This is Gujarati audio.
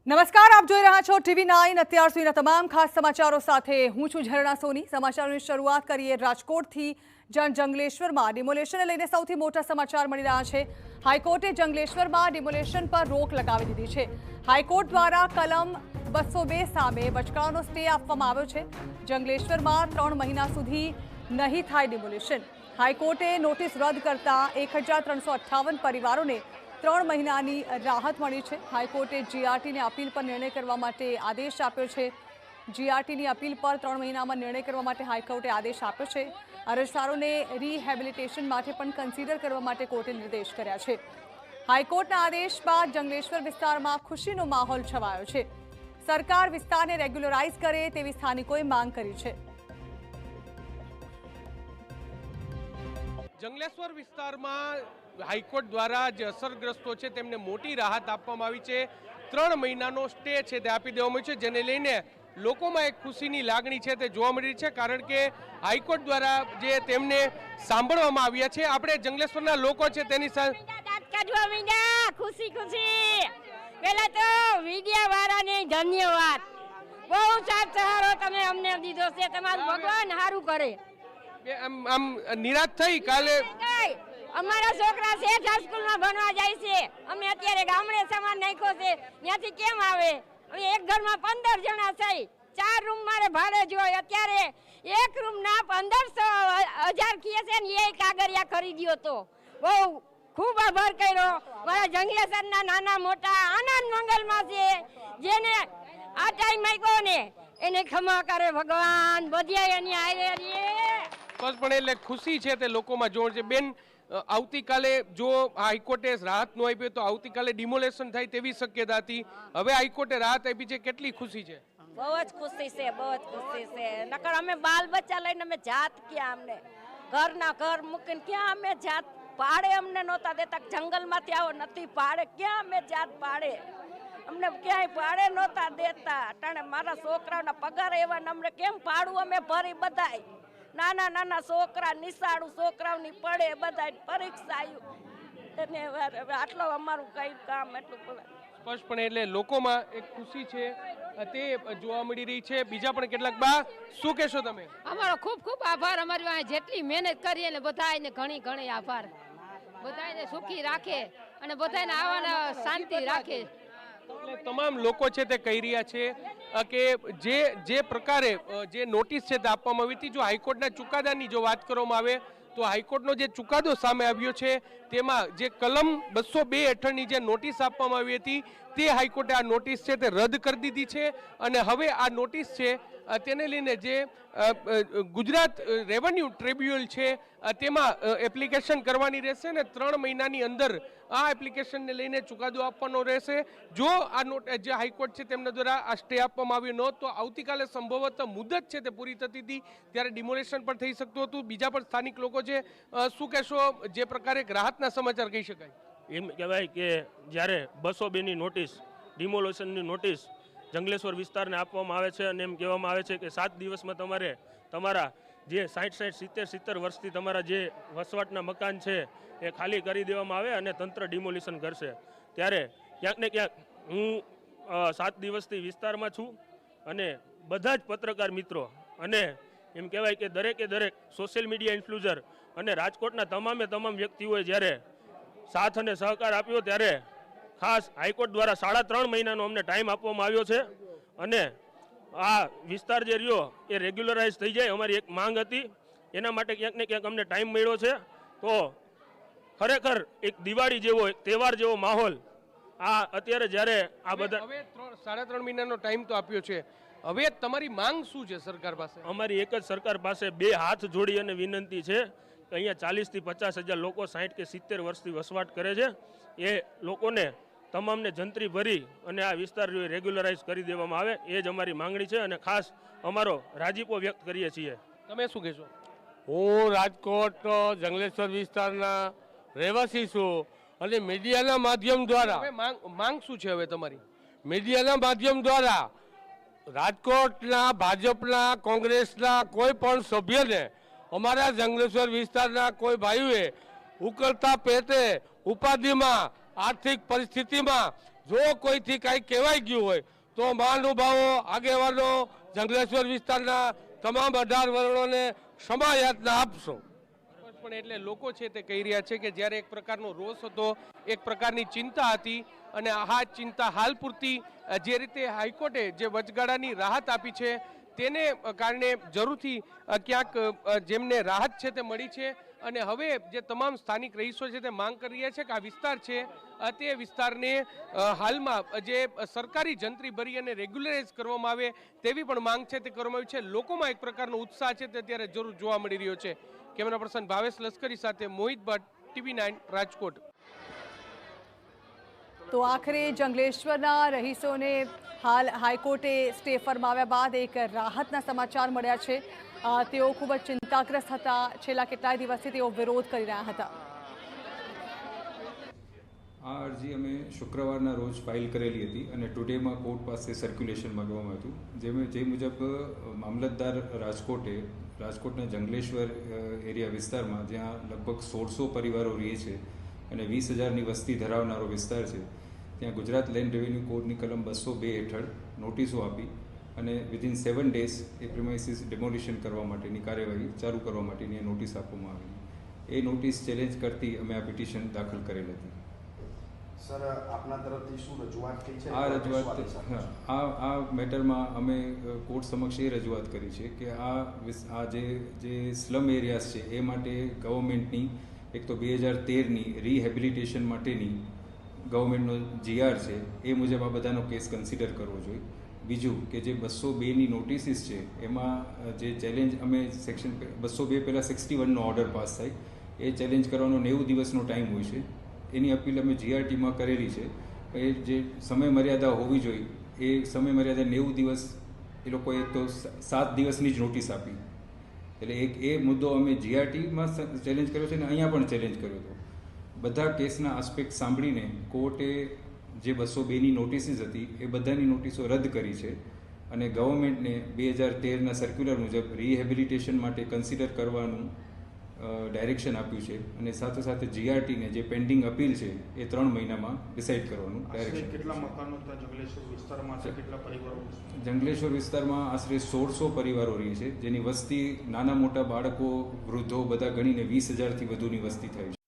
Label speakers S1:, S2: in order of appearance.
S1: નમસ્કાર, આપ જોઈ રહ્યા છો TV9 અત્યાર સુધીના તમામ ખાસ સમાચારો સાથે હું છું ઝરણા સોની। સમાચારોની શરૂઆત કરીએ રાજકોટથી। જંગલેશ્વરમાં ડિમોલેશનને લઈને સૌથી મોટા સમાચાર મળી રહ્યા છે। હાઈકોર્ટે જંગલેશ્વરમાં ડિમોલેશન પર રોક લગાવી દીધી છે। હાઈકોર્ટ દ્વારા કલમ 202 સામે વચગાળાનો સ્ટે આપવામાં આવ્યો છે। જંગલેશ્વરમાં 3 મહિના સુધી નહીં થાય ડિમોલેશન। હાઈકોર્ટે નોટિસ રદ કરતા 1358 પરિવારોને 3 મહિનાની રાહત મળી છે। હાઈકોર્ટે જીઆરટીની અપીલ પર નિર્ણય કરવા માટે આદેશ આપ્યો છે। જીઆરટીની અપીલ પર 3 મહિનામાં નિર્ણય કરવા માટે હાઈકોર્ટે આદેશ આપ્યો છે। અરજદારોને રિહેબિલિટેશન માટે પણ કન્સિડર કરવા માટે કોર્ટે નિર્દેશ કર્યા છે। હાઈકોર્ટના આદેશ બાદ જંગલેશ્વર વિસ્તારમાં ખુશીનો માહોલ છવાયો છે। સરકાર વિસ્તારને રેગ્યુલરાઇઝ કરે તેવી સ્થાનિકોએ માંગ કરી છે।
S2: જંગલેશ્વર વિસ્તારમાં હાઈકોર્ટ દ્વારા જે અસરગ્રસ્તો છે તેમને મોટી રાહત આપવામાં આવી છે। 3 મહિનાનો સ્ટે છે તે આપી દેવામાં આવ્યો છે, જેને લઈને લોકોમાં એક ખુશીની લાગણી છે તે જોવા મળી રહી છે, કારણ કે હાઈકોર્ટ દ્વારા જે તેમને સાંભળવામાં આવ્યા છે। આપણે જંગલેશ્વરના લોકો છે તેની સાથે
S3: ખુશી પહેલા તો મીડિયા વાળાને ધન્યવાદ, બહુ સાથ સહારો તમે અમને દીધો છે। તમારું ભગવાન સારું કરે।
S2: આમ નિરાશ થઈ કાલે
S3: અમારા છોકરા શેઠ હાઈસ્કૂલમાં ભણવા જાય છે। અમે અત્યારે ગામડે સમાન નાખ્યો છે, ત્યાંથી કેમ આવે? અમે એક ઘરમાં 15 જણા છે, 4 રૂમ મારે ભાડે જોઈએ। અત્યારે એક રૂમ ના 1500 કહે છે ને, એ કાગળિયા ખરીદ્યો તો બહુ ખૂબ આભાર કર્યો મારા જંગલેશ્વરના નાના મોટા આનંદ મંગલમાં છે, જેને આ ટાઈમ આપ્યો ને એને ખમા કરે ભગવાન, બધી એની આયે
S2: પણ એટલે ખુશી છે તે લોકોમાં જોવા છે। બેન, આવતીકાલે જો હાઈકોર્ટે રાહત ન આપી તો આવતીકાલે ડિમોલેશન થાય તેવી શક્યતા હતી, હવે હાઈકોર્ટે રાહત આપી છે, કેટલી ખુશી છે?
S3: બહુ જ ખુશી છે, બહુ જ ખુશી છે। નકર અમે બાલ બચ્ચા લઈને અમે જાત ક્યાં, અમને ઘરના ઘર મૂકીને ક્યાં અમે જાત પાડે અમને નહોતા દેતા। જંગલમાંથી આવો નથી પાડે, ક્યાં અમે જાત પાડે અમને ક્યાંય પાડે નહોતા દેતા। અટાણે મારા છોકરાઓના પગાર એવા અમને કેમ પાડું અમે ભરી બધાય નાના નાના છોકરા નિશાળું છોકરાઓની પડે બધા પરીક્ષા આવ્યું, આટલો અમારું કઈ કામ એટલું
S2: સ્પષ્ટપણે એટલે લોકોમાં એક ખુશી છે તે જોવા મળી રહી છે। બીજા પણ કેટલાક બા, શું કહેશો તમે?
S4: અમારો ખૂબ ખૂબ આભાર। અમારી વાંહે જેટલી મહેનત કરીએ ને બધાને ઘણી ઘણી આભાર। બધાને સુખી રાખે અને બધાને આવવાના શાંતિ રાખે।
S2: એટલે તમામ લોકો છે તે કહી રહ્યા છે કે જે પ્રકારે જે નોટિસ છે તે આપવામાં આવી હતી, જો હાઈકોર્ટના ચુકાદાની જો વાત કરવામાં આવે તો હાઈકોર્ટનો જે ચુકાદો સામે આવ્યો છે તેમાં જે કલમ 202 હેઠળની જે નોટિસ આપવામાં આવી હતી તે હાઈકોર્ટે આ નોટિસ છે તે રદ કરી દીધી છે। અને હવે આ નોટિસ છે તેને લઈને જે ગુજરાત રેવન્યુ ટ્રિબ્યુનલ છે તેમાં એપ્લિકેશન કરવાની રહેશે ને 3 મહિનાની અંદર આ એપ્લિકેશનને લઈને ચુકાદો આપવાનો રહેશે। જો આ જે હાઈકોર્ટ છે તેમના દ્વારા આ સ્ટે આપવામાં આવ્યો ન તો આવતીકાલે સંભવતઃ મુદત છે તે પૂરી થતી હતી ત્યારે ડિમોલેશન પણ થઈ શકતું હતું। બીજા પણ સ્થાનિક લોકો છે, શું કહેશો? જે પ્રકારે રાહતના સમાચાર કહી શકાય
S5: એમ કહેવાય કે જ્યારે 202ની નોટિસ, ડિમોલેશનની નોટિસ જંગલેશ્વર વિસ્તારને આપવામાં આવે છે અને એમ કહેવામાં આવે છે કે 7 દિવસમાં તમારે તમારા જે 60-70 વર્ષથી તમારા જે વસવાટના મકાન છે એ ખાલી કરી દેવામાં આવે અને તંત્ર ડિમોલિશન કરશે। ત્યારે ક્યાંક ને ક્યાંક હું 7 દિવસથી વિસ્તારમાં છું અને બધા જ પત્રકાર મિત્રો અને એમ કહેવાય કે દરેકે દરેક સોશિયલ મીડિયા ઇન્ફ્લુએન્સર અને રાજકોટના તમામ વ્યક્તિઓએ જ્યારે સાથ અને સહકાર આપ્યો ત્યારે ખાસ હાઈકોર્ટ દ્વારા 3.5 મહિનાનો અમને ટાઈમ આપવામાં આવ્યો છે અને આ વિસ્તાર જે રહ્યો એ રેગ્યુલરાઇઝ થઈ જાય અમારી એક માંગ હતી, એના માટે ક્યાંક ને ક્યાંક અમને ટાઈમ મળ્યો છે। તો ખરેખર એક દિવાળી જેવો, એક તહેવાર જેવો માહોલ આ અત્યારે જ્યારે આ બધા
S2: હવે 3.5 મહિનાનો ટાઈમ તો આપ્યો છે, હવે તમારી માંગ શું છે સરકાર પાસે?
S5: અમારી એક જ સરકાર પાસે 2 હાથ જોડી અને વિનંતી છે કે અહીંયા 40,000 થી 50,000 લોકો 60 કે 70 વર્ષથી વસવાટ કરે છે, એ લોકોને તમામને જંત્રી ભરી અને આ વિસ્તાર રેગ્યુલરાઇઝ કરી દેવામાં આવે, એ જ અમારી માંગણી છે અને ખાસ અમારો રાજીપો વ્યક્ત કરીએ છીએ।
S2: તમે શું કહેશો?
S6: હું રાજકોટ જંગલેશ્વર વિસ્તારના રહેવાસી છું અને મીડિયાના માધ્યમ દ્વારા
S2: માંગ શું છે હવે તમારી?
S6: મીડિયાના માધ્યમ દ્વારા રાજકોટના ભાજપના કોંગ્રેસના કોઈ પણ સભ્યને અમારા જંગલેશ્વર વિસ્તારના કોઈ ભાઈઓએ ઉકળતા પેટે ઉપાધિમાં આર્થિક પરિસ્થિતિમાં જો કોઈથી કાંઈ કહેવાઈ ગયું હોય તો મહાનુભાવો આગેવાનો જંગલેશ્વર વિસ્તારના તમામ 18 વર્ણોને ક્ષમા યાચના આપશો.
S2: પણ એટલે લોકો છે તે કહી રહ્યા છે કે જ્યારે એક પ્રકારનો રોષ હતો, એક પ્રકારની ચિંતા હતી અને આ ચિંતા હાલ પૂરતી જે રીતે હાઈકોર્ટે જે વચગાળાની રાહત આપી છે તેને કારણે જરૂરથી ક્યાંક જેમને રાહત છે તે મળી છે અને હવે જે તમામ સ્થાનિક રહીશો છે તે માંગ કરી રહ્યા છે કે આ વિસ્તાર છે તે વિસ્તારને હાલમાં જે સરકારી જંત્રી ભરી અને રેગ્યુલરાઇઝ કરવામાં આવે તેવી પણ માંગ છે તે કરવામાં આવી છે. લોકોમાં એક પ્રકારનો ઉત્સાહ છે તે અત્યારે જરૂર જોવા મળી રહ્યો છે. કેમેરા પર્સન ભાવેશ લશ્કરી સાથે મોહિત ભટ્ટ, TV9 રાજકોટ.
S1: તો આખરે જંગલેશ્વરના રહીશોને હાલ હાઈકોર્ટે સ્ટે ફરમાવ્યા બાદ એક રાહતના સમાચાર મળ્યા છે. તેઓ ખૂબ જ ચિંતાગ્રસ્ત હતા. છેલ્લા કેટલાય દિવસથી તેઓ વિરોધ કરી રહ્યા હતા.
S7: આ અરજી અમે શુક્રવારના રોજ ફાઇલ કરેલી હતી અને ટુડેમાં કોર્ટ પાસે સર્ક્યુલેશન માંગવામાં હતું. જે મુજબ મામલતદાર રાજકોટના જંગલેશ્વર એરિયા વિસ્તારમાં જ્યાં લગભગ 1600 પરિવારો રહે છે અને 20,000ની વસ્તી ધરાવનારો વિસ્તાર છે, ત્યાં ગુજરાત લેન્ડ રેવન્યુ કોડની કલમ 202 હેઠળ નોટિસો આપી અને વિધિન 7 ડેઝ એ પ્રિમાઇસીસ ડિમોલિશન કરવા માટેની કાર્યવાહી ચાલુ કરવા માટેની નોટિસ આપવામાં આવેલી. એ નોટિસ ચેલેન્જ કરતી અમે આ પિટિશન દાખલ કરેલ હતી.
S8: સર, આપના તરફથી શું રજૂઆત થઈ છે?
S7: આ રજૂઆત આ મેટરમાં અમે કોર્ટ સમક્ષ એ રજૂઆત કરી છે કે આ જે સ્લમ એરિયાસ છે એ માટે ગવર્મેન્ટની એક તો 2013ની રિહેબિલિટેશન માટેની ગવર્મેન્ટનો GR છે એ મુજબ આ બધાનો કેસ કન્સિડર કરવો જોઈએ. બીજું કે જે 202ની નોટિસીસ છે એમાં જે ચેલેન્જ અમે સેક્શન 202 પહેલાં 61નો ઓર્ડર પાસ થાય એ ચેલેન્જ કરવાનો 90 દિવસનો ટાઈમ હોય છે. એની અપીલ અમે GRTમાં કરેલી છે. એ જે સમય મર્યાદા હોવી જોઈએ એ સમય મર્યાદા 90 દિવસ, એ લોકોએ તો 7 દિવસની જ નોટિસ આપી. એટલે એ મુદ્દો અમે GRTમાં ચેલેન્જ કર્યો છે અને અહીંયા પણ ચેલેન્જ કર્યો હતો. બધા કેસના આસ્પેક્ટ સાંભળીને કોર્ટે જે 202ની નોટિસીસ હતી એ બધાની નોટિસો રદ કરી છે અને ગવર્મેન્ટને 2013ના સર્ક્યુલર મુજબ રિહેબિલિટેશન માટે કન્સિડર કરવાનું ડાયરેક્શન આપ્યું છે અને સાથે સાથે GRTને જે પેન્ડિંગ અપીલ છે એ 3 મહિનામાં ડિસાઇડ કરવાનું ડાયરેક્શન.
S8: કેટલા મકાનો જંગલેશ્વર વિસ્તારમાં છે? કેટલા પરિવારો?
S7: જંગલેશ્વર વિસ્તારમાં આશરે 1600 પરિવારો રહે છે, જેની વસ્તી નાના મોટા બાળકો, વૃદ્ધો બધા ગણીને 20,000થી વધુની વસ્તી થાય છે.